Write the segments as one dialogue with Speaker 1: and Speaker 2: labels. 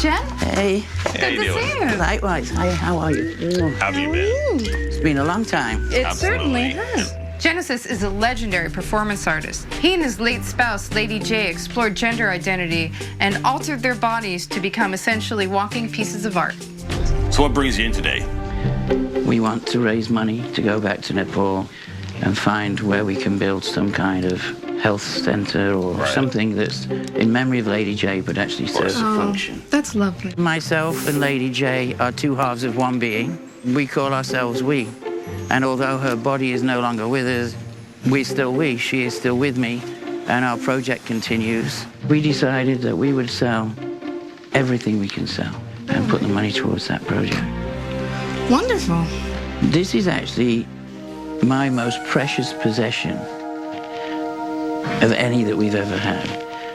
Speaker 1: Jen.
Speaker 2: Hey.
Speaker 1: Good to see you.
Speaker 2: Likewise. Hi, how are you?
Speaker 3: How have you been?
Speaker 2: It's been a long time.
Speaker 1: It certainly
Speaker 3: Absolutely.
Speaker 1: has. Genesis is a legendary performance artist. He and his late spouse, Lady J, explored gender identity and altered their bodies to become essentially walking pieces of art.
Speaker 3: So what brings you in today?
Speaker 2: We want to raise money to go back to Nepal and find where we can build some kind of health center or
Speaker 3: Right.
Speaker 2: something that's in memory of Lady J but actually serves a function.
Speaker 1: That's lovely.
Speaker 2: Myself and Lady J are two halves of one being. We call ourselves we. And although her body is no longer with us, we're still we. She is still with me, and our project continues. We decided that we would sell everything we can sell and put the money towards that project.
Speaker 1: Wonderful.
Speaker 2: This is actually my most precious possession of any that we've ever had.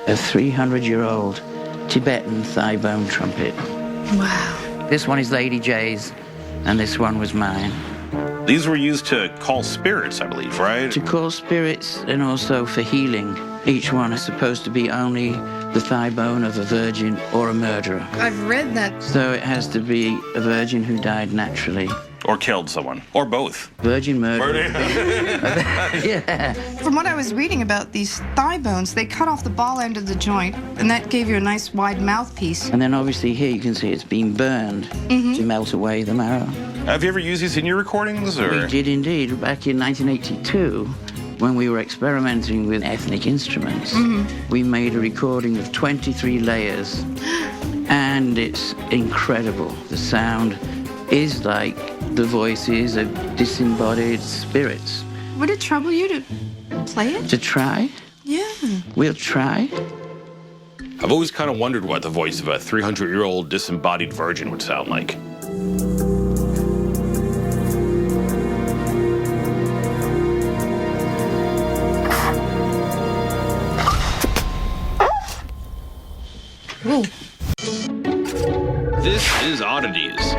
Speaker 2: A 300-year-old Tibetan thigh bone trumpet.
Speaker 1: Wow.
Speaker 2: This one is Lady J's, and this one was mine.
Speaker 3: These were used to call spirits, I believe, right?
Speaker 2: To call spirits and also for healing. Each one is supposed to be only the thigh bone of a virgin or a murderer.
Speaker 1: I've read that.
Speaker 2: So it has to be a virgin who died naturally.
Speaker 3: Or killed someone. Or both.
Speaker 2: Virgin murder. Yeah.
Speaker 1: From what I was reading about these thigh bones, they cut off the ball end of the joint, and that gave you a nice wide mouthpiece.
Speaker 2: And then obviously here you can see it's been burned to melt away the marrow.
Speaker 3: Have you ever used these in your recordings? Or?
Speaker 2: We did indeed. Back in 1982, when we were experimenting with ethnic instruments, we made a recording of 23 layers. And it's incredible. The sound is like the voices of disembodied spirits.
Speaker 1: Would it trouble you to play it?
Speaker 2: To try?
Speaker 1: Yeah.
Speaker 2: We'll try.
Speaker 3: I've always kind of wondered what the voice of a 300-year-old disembodied virgin would sound like.
Speaker 1: Ooh.
Speaker 3: This is Oddities.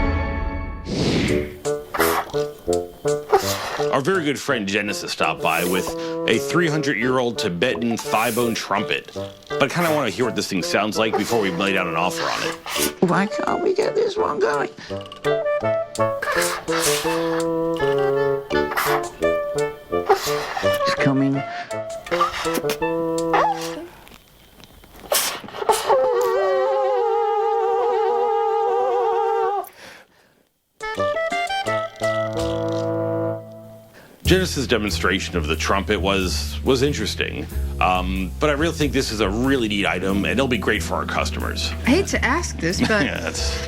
Speaker 3: Our very good friend Genesis stopped by with a 300-year-old Tibetan thigh-bone trumpet. But I kind of want to hear what this thing sounds like before we lay down an offer on it.
Speaker 2: Why can't we get this one going? It's coming.
Speaker 3: Genesis' demonstration of the trumpet was interesting, but I really think this is a really neat item, and it'll be great for our customers.
Speaker 1: I hate to ask this, but
Speaker 3: Yeah, that's...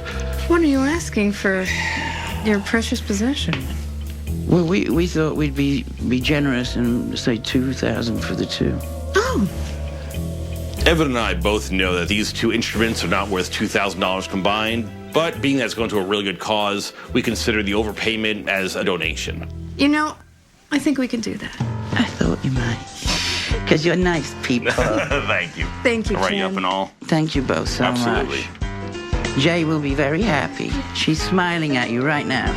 Speaker 1: what are you asking for your precious possession?
Speaker 2: Well, we thought we'd be generous and say 2,000 for the two.
Speaker 1: Oh,
Speaker 3: Evan and I both know that these two instruments are not worth $2,000 combined, but being that it's going to a really good cause, we consider the overpayment as a donation.
Speaker 1: you know, I think we can do that.
Speaker 2: I thought you might. Because you're nice people.
Speaker 3: Thank you.
Speaker 1: Thank you,
Speaker 3: I'll write you
Speaker 1: Ken.
Speaker 3: up and all.
Speaker 2: Thank you both so
Speaker 3: Absolutely.
Speaker 2: much. Jay will be very happy. She's smiling at you right now.